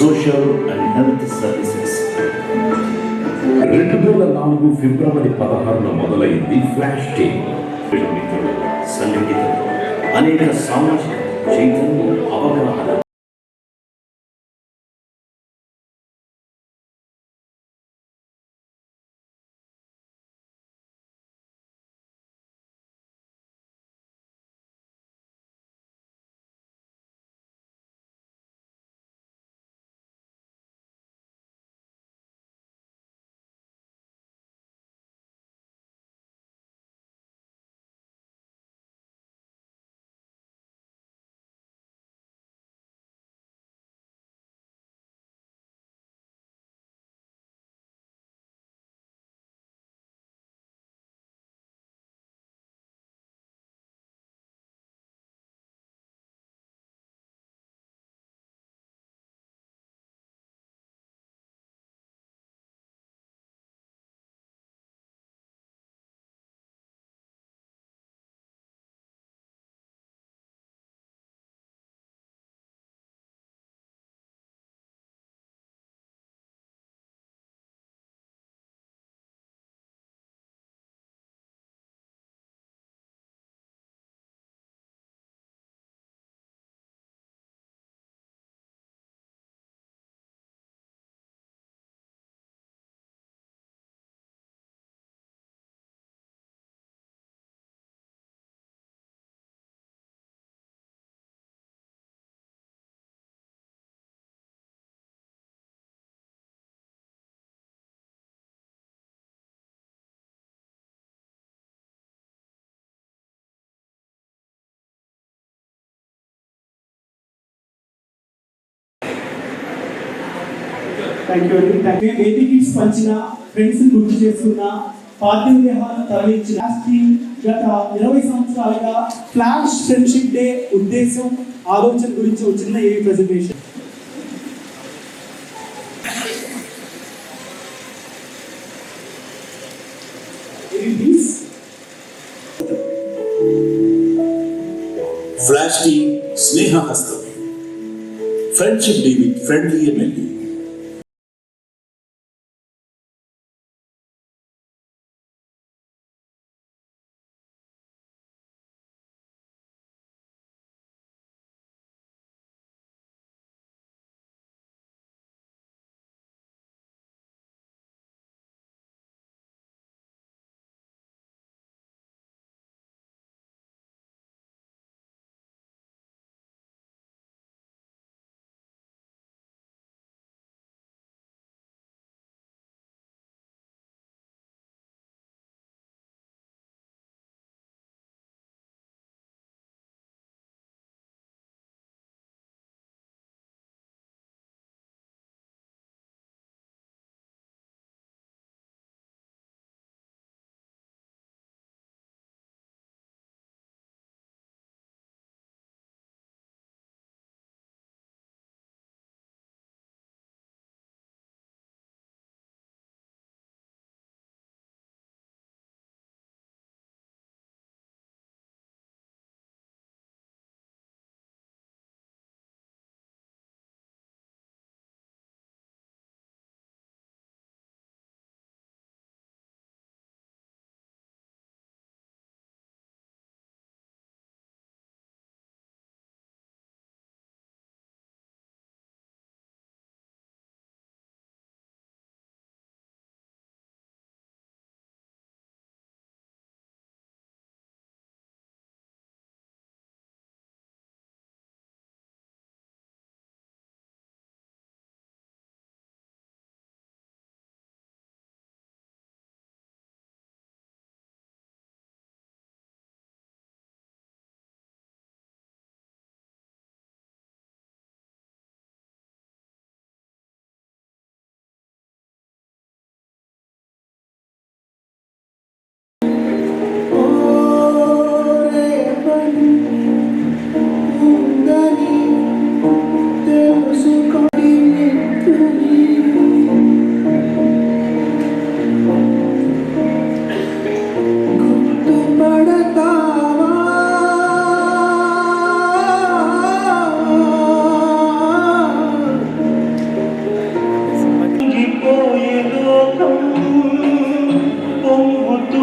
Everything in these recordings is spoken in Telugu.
Social and health services. 2004 ఫిబ్రవరి 16న మొదలైంది ఫ్లాష్ టీమ్. మిత్రులు సన్నిహితులు అనేక సామాజిక చైతన్య అవగాహన బేబీ కిట్స్ పంచిన, ఫ్రెండ్స్ గుర్తు చేసుకున్న, పాఠ్యోద్యమాలను తరలించిన గత 20 సంవత్సరాలుగా ఫ్లాష్ ఫ్రెండ్షిప్ డే ఉద్దేశం, ఆలోచన గురించి ఒక చిన్న ఏవి ప్రెజెంటేషన్. ఫ్లాష్ టీమ్ స్నేహహస్తం. Friendship day with friendly MLA.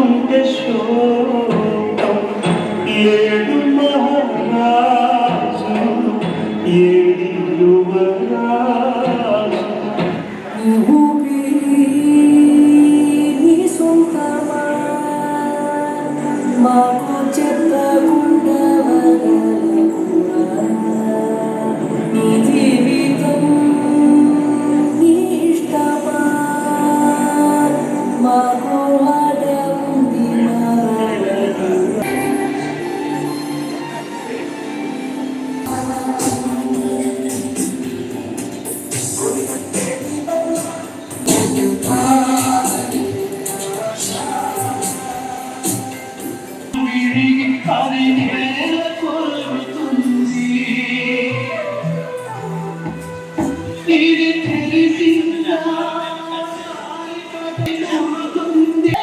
ఉంటే శోకం ఏడు మహారాజు ఏడి యువరాజు నీ సొంతమా మాకు చెప్పకుండా నీ జీవితం నీ ఇష్టమా మాకు ఆడ ఉంది అది నేల కొలుతుంది ఇది తెలిసిందా పడుతుంది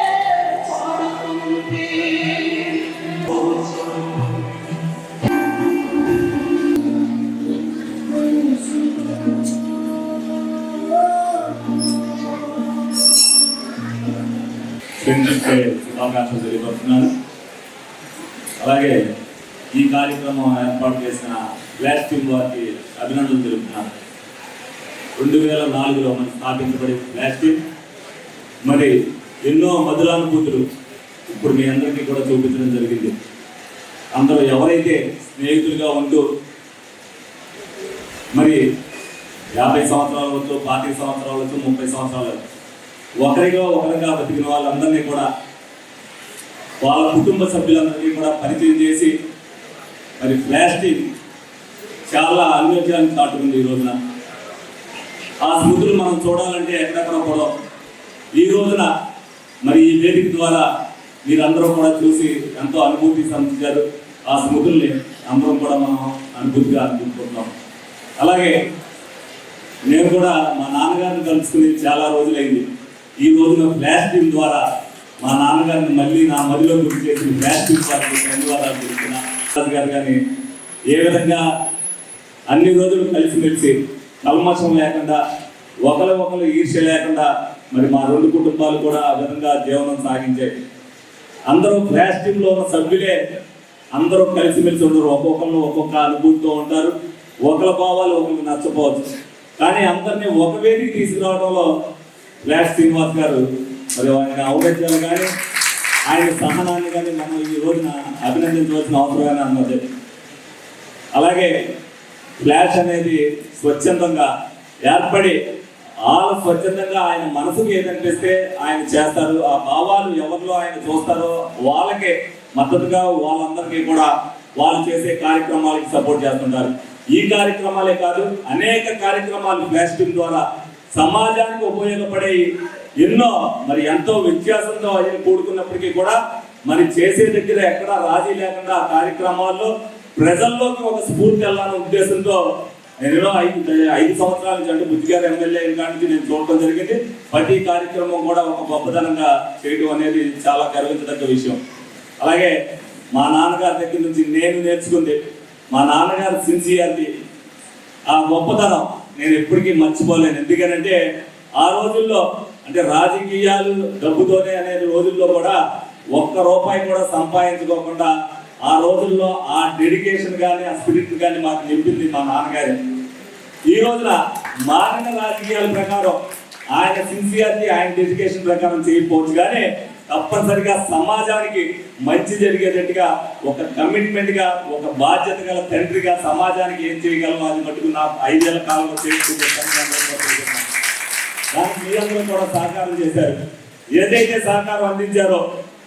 ఫ్రెండ్షిప్ డే శుభాకాంక్షలు తెలియపరుస్తున్నాను. అలాగే ఈ కార్యక్రమం ఏర్పాటు చేసిన ఫ్లాష్ టీమ్ వారికి అభినందనలు తెలుపుతున్నాను. 2004లో మనం స్థాపించబడిన ఫ్లాష్ టీమ్ మరి ఎన్నో మధురానుభూతులు ఇప్పుడు మీ అందరికీ కూడా చూపించడం జరిగింది. అందరూ ఎవరైతే స్నేహితులుగా ఉంటూ మరి 50 సంవత్సరాలు వచ్చు, 25 సంవత్సరాలు వచ్చు, 30 సంవత్సరాలు ఒకరిగా బతికిన వాళ్ళందరినీ కూడా వాళ్ళ కుటుంబ సభ్యులందరికీ కూడా పరిచయం చేసి మరి ఫ్లాష్ టీమ్ చాలా అన్వేషాన్ని చాటుకుంది. ఈ రోజున ఆ స్మృతులు మనం చూడాలంటే ఎక్కడెక్కడ కూడా ఈ రోజున మరి ఈ వేదిక ద్వారా మీరందరూ కూడా చూసి ఎంతో అనుభూతి సంధించారు. ఆ స్మృతుల్ని అందరం కూడా మనం అనుభూతిగా అనుకుంటున్నాం. అలాగే నేను కూడా మా నాన్నగారిని కలుసుకుని చాలా రోజులైంది. ఈ రోజున ఫ్లాష్ టీమ్ ద్వారా మా నాన్నగారిని మళ్ళీ నా మదిలో గుర్తు చేసిన ఫ్లాష్ టీమ్ వారికి ధన్యవాదాలు తెలుపుతున్నా. గారు కానీ ఏ విధంగా అన్ని రోజులు కలిసిమెలిసి కల్మషం లేకుండా ఒకరు ఈర్ష్య లేకుండా మరి మా రెండు కుటుంబాలు కూడా ఆ విధంగా జీవనం సాగించాయి. అందరూ ఫ్లాష్ టీంలో ఉన్న సభ్యులే అందరూ కలిసిమెలిసి ఉండరు. ఒక్కొక్కరు ఒక్కొక్క అనుభూతితో ఉంటారు. ఒకరి భావాలు ఒకరికి నచ్చపోవచ్చు. కానీ అందరినీ ఒక వేదికి తీసుకురావడంలో ఫ్లాష్ శ్రీనివాస్ గారు మరి ఆయన ఔన్నత్యాలు కానీ ఆయన సహనాన్ని కానీ మనం ఈ రోజున అభినందించవలసిన అవసరమైన అన్నది. అలాగే ఫ్లాష్ అనేది స్వచ్ఛందంగా ఏర్పడి స్వచ్ఛందంగా ఆయన మనసుకు ఏదనిపిస్తే ఆయన చేస్తారు. ఆ భావాలు ఎవరిలో ఆయన చూస్తారో వాళ్ళకే మద్దతుగా వాళ్ళందరికీ కూడా వాళ్ళు చేసే కార్యక్రమాలకి సపోర్ట్ చేస్తుంటారు. ఈ కార్యక్రమాలే కాదు, అనేక కార్యక్రమాలు ఫ్లాష్ టీమ్ ద్వారా సమాజానికి ఉపయోగపడే ఎన్నో మరి ఎంతో వ్యత్యాసంతో ఆయన కూడుకున్నప్పటికీ కూడా మరి చేసే దగ్గర ఎక్కడా రాజీ లేకుండా ఆ కార్యక్రమాల్లో ప్రజల్లోకి ఒక స్ఫూర్తి వెళ్ళాలనే ఉద్దేశంతో నేను 5 సంవత్సరాల నుంచి అంటే బుద్ధిగారు ఎమ్మెల్యే నుంచి నేను చూడటం జరిగింది. ప్రతి కార్యక్రమం కూడా ఒక గొప్పతనంగా చేయడం అనేది చాలా గర్వించదగ్గ విషయం. అలాగే మా నాన్నగారి దగ్గర నుంచి నేను నేర్చుకుంది మా నాన్నగారి సిన్సియారిటీ, ఆ గొప్పతనం నేను ఎప్పటికీ మర్చిపోలేను. ఎందుకనంటే ఆ రోజుల్లో అంటే రాజకీయాలు డబ్బుతోనే అనే రోజుల్లో కూడా ₹1 కూడా సంపాదించుకోకుండా ఆ రోజుల్లో ఆ డెడికేషన్ కానీ ఆ స్పిరిట్ కానీ మాకు నింపింది మా నాన్నగారే. ఈ రోజున మారిన రాజకీయాల ప్రకారం ఆయన సిన్సియారిటీ ఆయన డెడికేషన్ ప్రకారం చేయకపోవచ్చు, కానీ తప్పనిసరిగా సమాజానికి మంచి జరిగేటట్టుగా ఒక కమిట్మెంట్ గా ఒక బాధ్యత గల తండ్రిగా సమాజానికి ఏం చేయగలమో అది మటుకు నా 5 ఏళ్ల కాలంలో చేసుకుంటే దానికి మీ అందరూ కూడా సహకారం చేశారు. ఏదైతే సహకారం అందించారో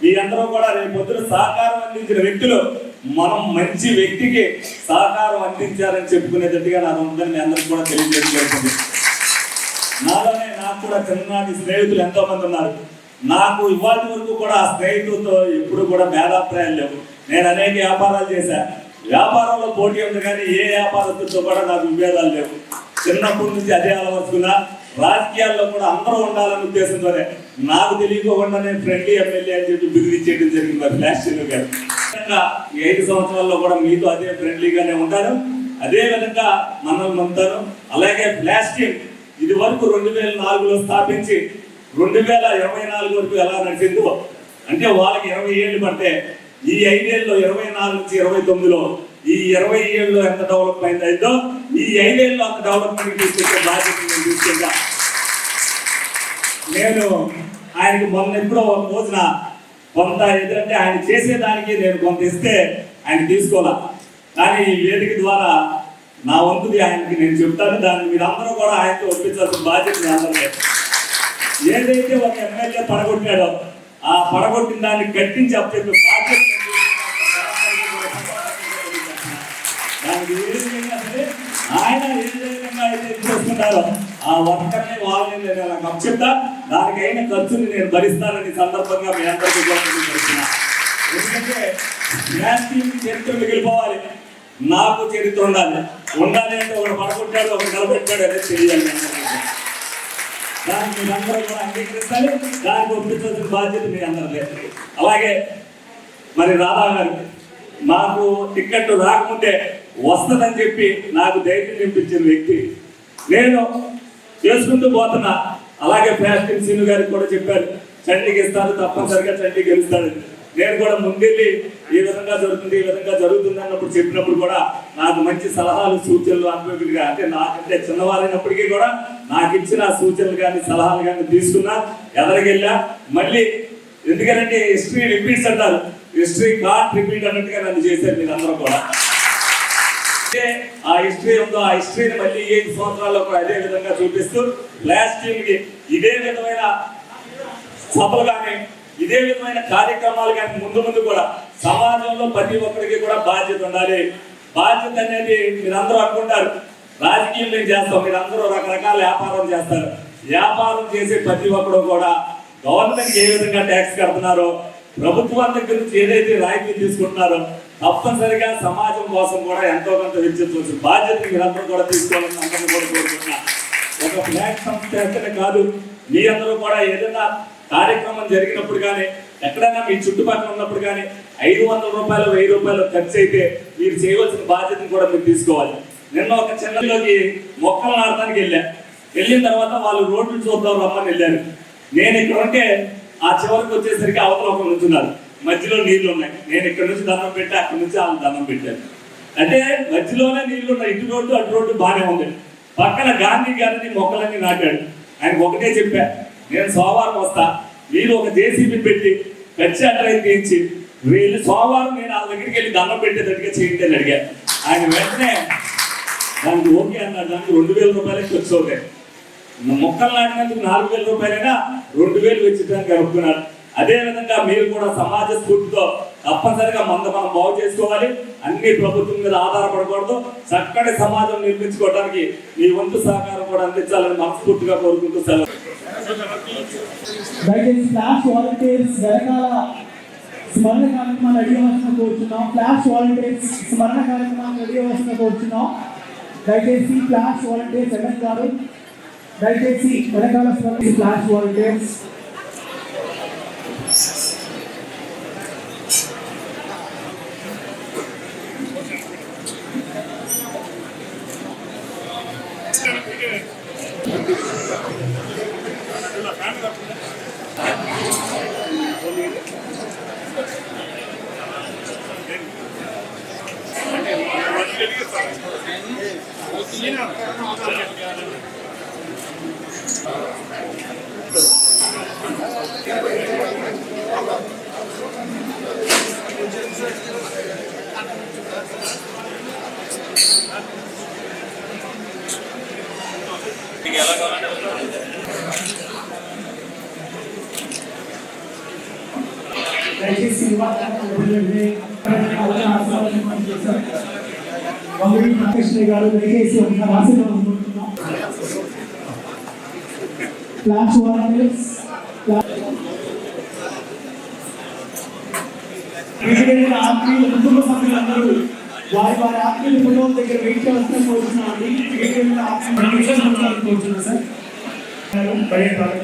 మీ అందరూ కూడా రేపు పొద్దున సహకారం అందించిన వ్యక్తులు మనం మంచి వ్యక్తికి సహకారం అందించారని చెప్పుకునేటట్టుగా నాకు ఉందని మీ అందరికి కూడా తెలియజేయగలుగుతుంది. నాలోనే నాకు కూడా చిన్ననాటి స్నేహితులు ఎంతో మంది ఉన్నారు. నాకు ఇవాళ వరకు కూడా ఆ స్నేహితులతో ఎప్పుడు కూడా భేదాభిప్రాయాలు లేవు. నేను అనేక వ్యాపారాలు చేశాను. వ్యాపారంలో పోటీ ఉంది, కానీ ఏ వ్యాపారస్తులతో కూడా నాకు విభేదాలు లేవు. చిన్నప్పటి నుంచి అదే అలవర్చుకున్నా. రాజకీయాల్లో కూడా అందరూ ఉండాలనే ఉద్దేశంతోనే నాకు తెలియకుండా నేను ఫ్రెండ్లీ ఎమ్మెల్యే అని చెప్పి బిరుదిచ్చేయడం జరిగింది మరి ఫ్లాష్ టీమ్ గారు. ఈ 5 సంవత్సరాల్లో కూడా మీతో అదే ఫ్రెండ్లీగానే ఉంటాను, అదే విధంగా మనల్ని ఉంటాను. అలాగే ఫ్లాష్ టీమ్ ఇది వరకు 2004లో స్థాపించి 2024 వరకు ఎలా నడిచిందో అంటే వాళ్ళకి 20 ఏళ్ళు పడితే ఈ 5 ఏళ్ళలో 24 నుంచి 29లో ఈ 20 ఏళ్ళలో ఎంత డెవలప్మెంట్ అయిందో ఈ 5 ఏళ్ళలో అంత డెవలప్మెంట్ తీసుకొచ్చే బాధ్యత నేను తీసుకుంటా. నేను ఆయనకి మొన్న ఎప్పుడో ఒక రోజున కొంత ఎందుకంటే ఆయన చేసేదానికి నేను కొంత ఇస్తే ఆయన తీసుకోవాలా, కానీ ఈ వేదిక ద్వారా నా వంతుది ఆయనకి నేను చెప్తాను. దాన్ని మీరు అందరూ కూడా ఆయనతో ఒప్పించాల్సిన బాధ్యత మీ అందరికీ. ఏదైతే ఒక ఎమ్మెల్యే పడగొట్టాడో ఆ పడగొట్టిన దాన్ని కట్టించి అప్పచెప్పే బాధ్యత దానికి ఏ విధంగా సరే ఆయన ఏ విధంగా అయితే చేసుకుంటారో ఆ వర్కర్ని వాళ్ళని నేను నాకు అప్పచెప్తా. దానికి అయిన ఖర్చుని నేను భరిస్తానని సందర్భంగా మీ అందరికీ కూడా తెలియజేస్తున్నా. ఎందుకంటే మ్యాచ్ టీంకి చరిత్ర మిగిలిపోవాలి, నాకు చరిత్ర ఉండాలి అంటే ఒకడు పడగొట్టాడు ఒకడు నిలబెట్టాడు అనేది తెలియాలి. దానికి మీరందరూ కూడా అంగీకరిస్తారు, దానికి ఒప్పించాల్సిన బాధ్యత మీ అందరిదే. అలాగే మరి రాధా గారు నాకు టికెట్ రాకముందే వస్తుందని చెప్పి నాకు ధైర్యం నింపించిన వ్యక్తి. నేను చేసుకుంటూ పోతున్నా. అలాగే ఫ్యాషన్ సీను గారికి కూడా చెప్పారు, చండీకి ఇస్తారు, తప్పనిసరిగా చండీ గెలుస్తాడు. నేను కూడా ముందెళ్ళి ఈ విధంగా జరుగుతుంది ఈ విధంగా జరుగుతుంది అన్నప్పుడు చెప్పినప్పుడు కూడా నాకు మంచి సలహాలు సూచనలు అనుభవిగా అంటే నాకంటే చిన్నవారైనప్పటికీ కూడా నాకు ఇచ్చిన సూచనలు కానీ సలహాలు కానీ తీసుకున్నా, ఎదరికెళ్ళా. మళ్ళీ ఎందుకంటే హిస్టరీ రిపీట్స్ అంటారు, హిస్టరీ కాట్ రిపీట్ అన్నట్టుగా నన్ను చేశారు మీరు అందరూ కూడా. అంటే ఆ హిస్టరీ ఉందో ఆ హిస్టరీని మళ్ళీ 5 సంవత్సరాల్లో కూడా అదే విధంగా చూపిస్తూ లాస్ట్ టీంకి ఇదే విధమైన సభలు కానీ ఇదే విధమైన కార్యక్రమాలు కానీ ముందు ముందు కూడా సమాజంలో ప్రతి ఒక్కరికి కూడా బాధ్యత ఉండాలి. బాధ్యత అనేది మీరందరూ అనుకుంటారు రాజకీయం నేను చేస్తాం, మీరందరూ రకరకాల వ్యాపారం చేస్తారు. వ్యాపారం చేసే ప్రతి ఒక్కరు కూడా గవర్నమెంట్ ఏ విధంగా ట్యాక్స్ కడుతున్నారో, ప్రభుత్వం దగ్గర నుంచి ఏదైతే రాయితీ తీసుకుంటున్నారో తప్పనిసరిగా సమాజం కోసం కూడా ఎంతో కొంత వెచ్చించవచ్చు. బాధ్యత మీరందరూ కూడా తీసుకోవాలని అందరూ కూడా కోరుకుంటున్నా. ఒక ఫ్లాట్ సంస్థ చేస్తేనే కాదు, మీ అందరూ కూడా ఏదైనా కార్యక్రమం జరిగినప్పుడు కానీ ఎక్కడైనా మీ చుట్టుపక్కల ఉన్నప్పుడు కానీ 500 రూపాయలు 1000 రూపాయలు ఖర్చు అయితే మీరు చేయవలసిన బాధ్యతను కూడా మీరు తీసుకోవాలి. నిన్న ఒక చెన్నైలోకి మొక్కలు నాటడానికి వెళ్ళిన తర్వాత వాళ్ళు రోడ్లు చూద్దాం రమ్మని వెళ్ళారు. నేను ఇక్కడ ఉంటే ఆ చివరికి వచ్చేసరికి అవతల ఒక నుంచున్నారు, మధ్యలో నీళ్లు ఉన్నాయి. నేను ఇక్కడ నుంచి దండం పెట్టి అక్కడ నుంచి వాళ్ళు దండం పెట్టాను. అంటే మధ్యలోనే నీళ్లు ఉన్నాయి, ఇటు రోడ్డు అటు రోడ్డు బాగానే ఉంది. పక్కన గాంధీ గారిని మొక్కలన్నీ నాటాడు. ఆయన ఒకటే చెప్పా, నేను సోమవారం వస్తా, మీరు ఒక జేసీబీ పెట్టి కచ్చి అట్రైన్ తీయించి వీళ్ళు సోమవారం నేను వాళ్ళ దగ్గరికి వెళ్ళి దండం పెట్టేటట్టుగా చేయండి అని అడిగా. ఆయన వెంటనే దానికి ఓకే అన్నాడు. దానికి 2000 రూపాయలకి ఖర్చు అవుతాయి. మొక్కలు నాటినందుకు 4000 రూపాయలైనా 2000 వెచ్చడానికి అనుకున్నాడు. అదేవిధంగా మీరు కూడా సమాజ స్ఫూర్తితో తప్పనిసరిగా మనం బాగు చేసుకోవాలి. అన్ని ప్రభుత్వం మీద ఆధారపడకూడదు. చక్కటి సమాజం నిర్మించుకోవడానికి మీ వంతు సహకారం కూడా అందించాలని మనస్ఫూర్తిగా కోరుకుంటూ సెలవు. దయచేసి ఫ్లాష్ వాలంటీర్స్ వెనకాల స్మరణ కార్యక్రమాలు రెడీ అవ్వాల్సిన కోరుతున్నాం. ఫ్లాష్ వాలంటీర్స్ స్మరణ కార్యక్రమాలు రెడీ అవ్వాల్సిన కోరుతున్నాం. దయచేసి ఫ్లాష్ వాలంటీర్స్ ఎమ్మెల్యే గారు దయచేసి వెనకాల ఫ్లాష్ వాలంటీర్స్ దయచేసి కృష్ణ గారు దయచేసి ఒకసారి ఆశీర్వాదం కోరుతున్నాం. ఫ్లాష్ వాలంటీర్స్ ఆత్మీయుల కుటుంబ సభ్యులందరూ వారి ఆత్మీయుల కుటుంబం దగ్గర వెయిట్ చేయాల్సిన కోరుతున్నామండి. కోరుతున్నాం సార్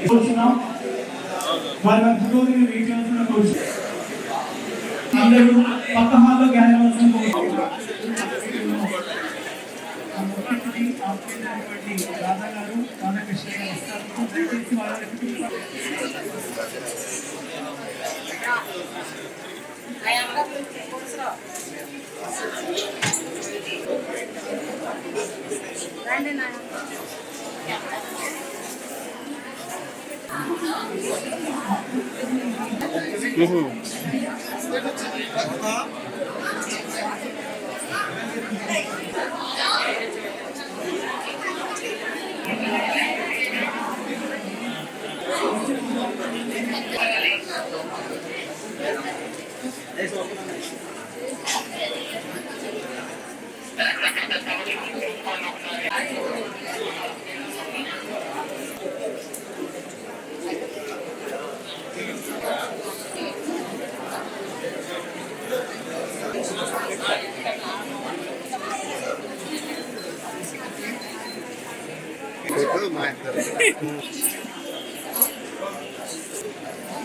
కోరుతున్నాం వారి కుటుంబం దగ్గర వెయిట్ చేయాల్సిన కోరుతున్నాం. అందరూ పక్క హాల్లో గ్యాలవలసిన కోరుతున్నాం. రాధా గారు రాధాకృష్ణ గారు వస్తారు.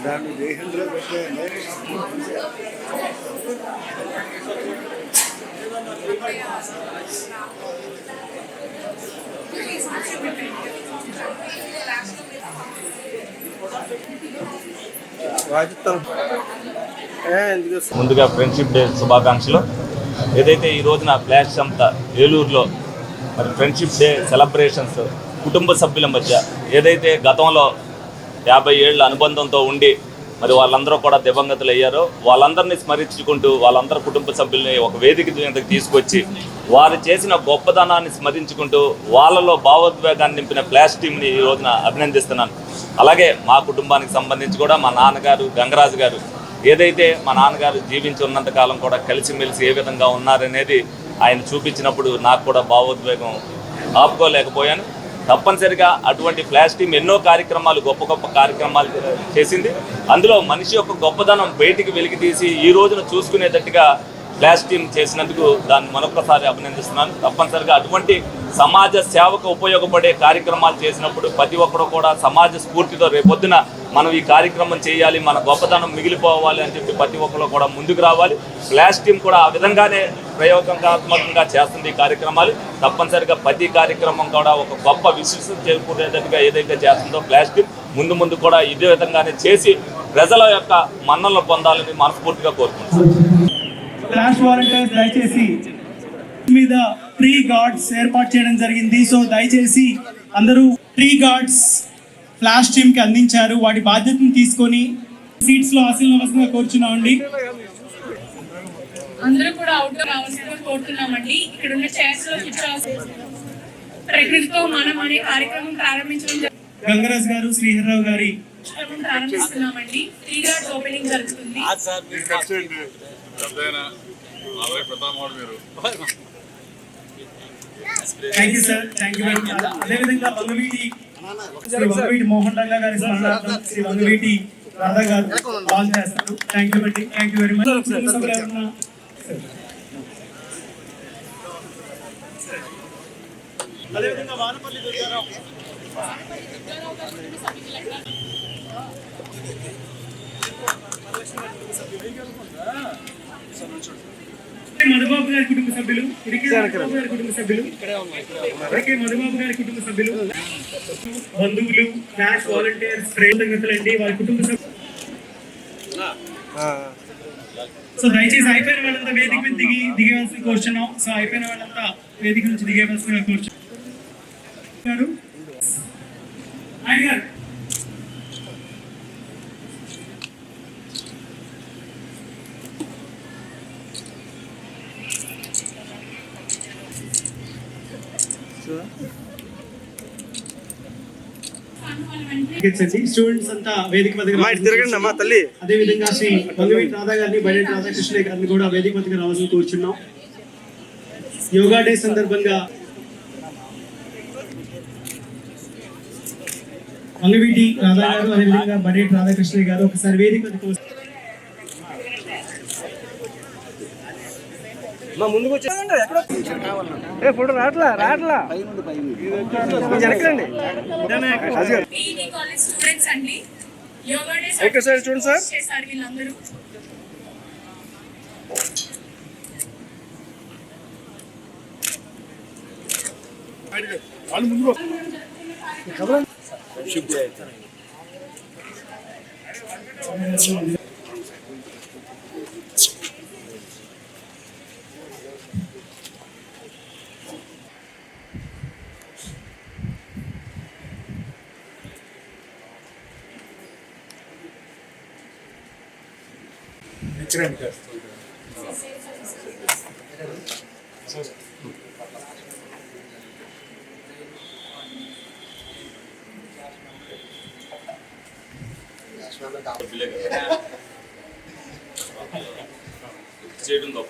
దాన్ని దేహంలో పెట్టే ముందుగా ఫ్రెండ్షిప్ డే శుభాకాంక్షలు. ఏదైతే ఈ రోజున ఫ్లాష్ సంస్థ ఏలూరులో మరి ఫ్రెండ్షిప్ డే సెలబ్రేషన్స్ కుటుంబ సభ్యుల మధ్య ఏదైతే గతంలో 50 ఏళ్ల అనుబంధంతో ఉండి మరి వాళ్ళందరూ కూడా దివంగతులు అయ్యారో వాళ్ళందరినీ స్మరించుకుంటూ వాళ్ళందరూ కుటుంబ సభ్యుల్ని ఒక వేదిక మీదకి తీసుకొచ్చి వారు చేసిన గొప్పదనాన్ని స్మరించుకుంటూ వాళ్ళలో భావోద్వేగాన్ని నింపిన ఫ్లాష్ టీమ్ని ఈ రోజున అభినందిస్తున్నాను. అలాగే మా కుటుంబానికి సంబంధించి కూడా మా నాన్నగారు గంగరాజు గారు ఏదైతే మా నాన్నగారు జీవించి ఉన్నంత కాలం కూడా కలిసిమెలిసి ఏ విధంగా ఉన్నారనేది ఆయన చూపించినప్పుడు నాకు కూడా భావోద్వేగం ఆపుకోలేకపోయాను. తప్పనిసరిగా అటువంటి ఫ్లాష్ టీమ్ ఎన్నో కార్యక్రమాలు గొప్ప గొప్ప కార్యక్రమాలు చేసింది. అందులో మనిషి యొక్క గొప్పదనం బయటికి వెలికి తీసి ఈ రోజున చూసుకునేటట్టుగా ఫ్లాష్ టీమ్ చేసినందుకు దాన్ని మరొకసారి అభినందిస్తున్నాను. తప్పనిసరిగా అటువంటి సమాజ సేవకు ఉపయోగపడే కార్యక్రమాలు చేసినప్పుడు ప్రతి ఒక్కరు కూడా సమాజ స్ఫూర్తితో రేపొద్దున మనం ఈ కార్యక్రమం చేయాలి, మన గొప్పదనం మిగిలిపోవాలి అని చెప్పి ప్రతి ఒక్కరు కూడా ముందుకు రావాలి. ఫ్లాష్ టీమ్ కూడా ఆ విధంగానే ప్రయోగాత్మకంగా చేస్తుంది ఈ కార్యక్రమాలు. తప్పనిసరిగా ప్రతి కార్యక్రమం కూడా ఒక గొప్ప విశిష్టత చేకూరేటట్టుగా ఏదైతే చేస్తుందో ఫ్లాష్ టీమ్ ముందు ముందు కూడా ఇదే విధంగానే చేసి ప్రజల యొక్క మన్నలను పొందాలని మనస్ఫూర్తిగా కోరుకుంటున్నాను. ఫ్లాష్ వాలంటీర్స్ దయచేసి మీద ట్రీ గార్డ్స్ ఏర్పాటు చేయడం జరిగింది. సో దయచేసి అందరూ ట్రీ గార్డ్స్ ఫ్లాష్ టీమ్ కి అందించారు. వాటి బాధ్యతను తీసుకొని సీట్స్ లో ఆశీర్వదించవలసిందిగా కోరుచున్నామండి. అందరూ కూడా అవుట్డోర్ రావాల్సిందిగా కోరుతున్నామండి. ఇక్కడ ఉన్న చైర్స్ లో కూర్చోవాల్సి ప్రకృతితో మనం అనే కార్యక్రమం ప్రారంభించడం గంగరాజ్ గారు శ్రీహర్రావు గారి ప్రారంభిస్తున్నామండి. ట్రీ గార్డ్స్ ఓపెనింగ్ జరుగుతుంది. Thank you sir, thank you very much. అదేవిధంగా వంగవీటి మోహన్ రాజా గారి స్మరణార్థం శ్రీ వంగవీటి రాధా గారు కాల్ చేస్తారు. థ్యాంక్ యూ అండి, థ్యాంక్ యూ వెరీ మచ్. అదేవిధంగా వానపల్లి దుర్గారావు మధుబాబు గారి కుటుంబ సభ్యులు, మధుబాబు గారి కుటుంబ సభ్యులు, మధుబాబు గారి కుటుంబ సభ్యులు, బంధువులు, ఫ్లాష్ వాలంటీర్స్, అండి వారి కుటుంబ సభ్యులు. సో దయచేసి అయిపోయిన వాళ్ళంతా వేదిక మీద దిగేవలసిన కోరుచున్నాం. సో అయిపోయిన వాళ్ళంతా వేదిక నుంచి దిగేవలసిన కోరుచున్నాం. స్టూడెంట్స్ అంతా వేదిక తిరగండి అమ్మా తల్లి. అదే విధంగా శ్రీ వంగవీటి రాధా గారిని, బడేటి రాధాకృష్ణ గారిని కూడా వేదిక మధ్యగా రావాల్సి కూర్చున్నాం. యోగా డే సందర్భంగా వంగవీటి రాధా గారు, అదేవిధంగా బడేటి రాధాకృష్ణ గారు ఒకసారి వేదిక మధ్యకు ముందుకు వచ్చేయండి. ఫోటో రాట్లా జరగండి. స్టూడెంట్స్ అండి యోగా డే ఓకే సార్, చూడండి సార్ చేశారు వీళ్ళందరూ. చేయడం గొప్ప.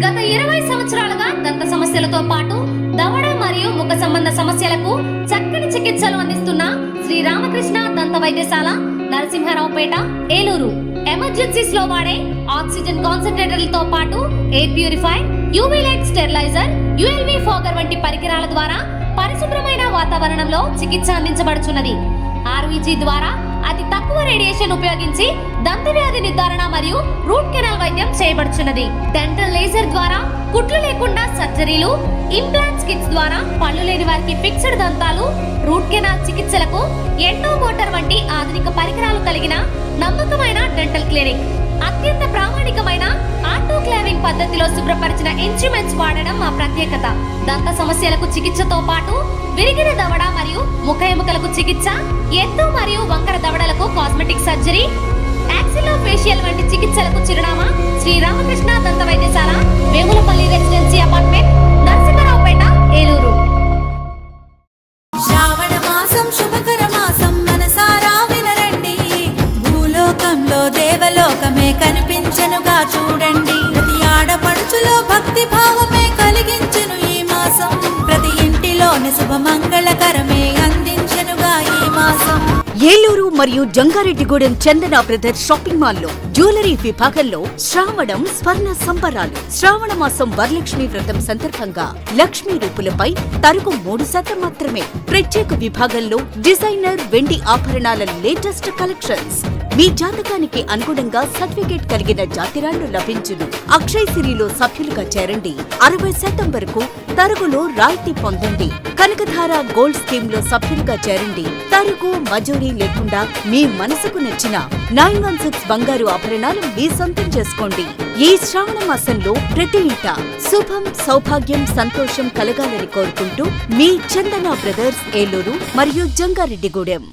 గత 20 సంవత్సరాలుగా దంత సమస్యలతో పాటు దవడ మరియు ముఖ సంబంధ సమస్యలకు చక్కని చికిత్సలు అందిస్తున్న శ్రీ రామకృష్ణ దంత వైద్యశాల, నరసింహారావుపేట, ఏలూరు. ఎమర్జెన్సీస్ లో వాడే ఆక్సిజన్ కాన్సంట్రేటర్లతో పాటు air purifier, UV light steriliser, ULV fogger వంటి పరికరాల ద్వారా పరిశుభ్రమైన వాతావరణంలో చికిత్స అందించబడుచున్నది. RVG ద్వారా అతి తక్కువ రేడియేషన్ ఉపయోగించి దంత వ్యాధి నిర్ధారణ మరియు రూట్ కెనాల్ వైద్యం చేయబడుచున్నది. డెంటల్ లేజర్ ద్వారా కుట్లు లేకుండా సర్జరీలు, ఇంప్లాంట్స్ కిట్స్ ద్వారా పళ్ళు లేని వారికి ఫిక్స్డ్ దంతాలు, రూట్ కెనాల్ చికిత్సలకు ఎండో మోటార్ వంటి ఆధునిక పరికరాలు కలిగిన నమ్మకమైన డెంటల్ క్లినిక్. అత్యంత ప్రామాణికమైన ఆటోక్లావింగ్ పద్ధతిలో శుభ్రపరిచిన ఇన్స్ట్రుమెంట్స్ వాడడం మా ప్రత్యేకత. దంత సమస్యలకు చికిత్సతో పాటు విరిగిన దవడ మరియు ముఖ ఎముకలకు చికిత్స, ఎత్తు మరియు వంకర దవడలకు కాస్మెటిక్ సర్జరీ, యాక్సిలోఫేషియల్ వంటి చికిత్సలకు చిరునామా శ్రీ రామకృష్ణ దంత వైద్యశాల, వేములపల్లి రెసిడెన్సీ అపార్ట్మెంట్, నరసింహారావుపేట, ఏలూరు. శ్రావణ మాసం శుభకర మాసం, మనసారా వినరండి. భూలోకంలో దేవలోకమే కనిపించెనుగా చూడండి. ప్రతి ఆడపడుచులో భక్తి భావమే కలిగించెను ఈ మాసం. ప్రతి ఇంటిలోని శుభమంగళకరమే అందించెనుగా ఈ మాసం. ఏలూరు మరియు జంగారెడ్డిగూడెం చందన బ్రదర్స్ షాపింగ్ మాల్లో జ్యువెలరీ విభాగంలో శ్రావణం స్వర్ణ సంబరాలు. శ్రావణ మాసం వరలక్ష్మి వ్రతం సందర్భంగా లక్ష్మీ రూపులపై తరుగు 3% మాత్రమే. ప్రత్యేక విభాగంలో డిజైనర్ వెండి ఆభరణాల లేటెస్ట్ కలెక్షన్స్. మీ జాతకానికి అనుగుణంగా సర్టిఫికేట్ కలిగిన జాతిరాళ్లు లభించును. అక్షయ్ సిరిలో సభ్యులుగా చేరండి. 60% వరకు తరుగులో రాయితీ పొందండి. కనకధార గోల్డ్ స్కీమ్ లో సభ్యులుగా చేరండి. తరుగు మజూరీ లేకుండా మీ మనసుకు నచ్చిన 916 బంగారు ఆభరణాలు మీ సొంతం చేసుకోండి. ఈ శ్రావణ మాసంలో ప్రతి ఇంట శుభం, సౌభాగ్యం, సంతోషం కలగాలని కోరుకుంటూ మీ చందన బ్రదర్స్, ఏలూరు మరియు జంగారెడ్డిగూడెం.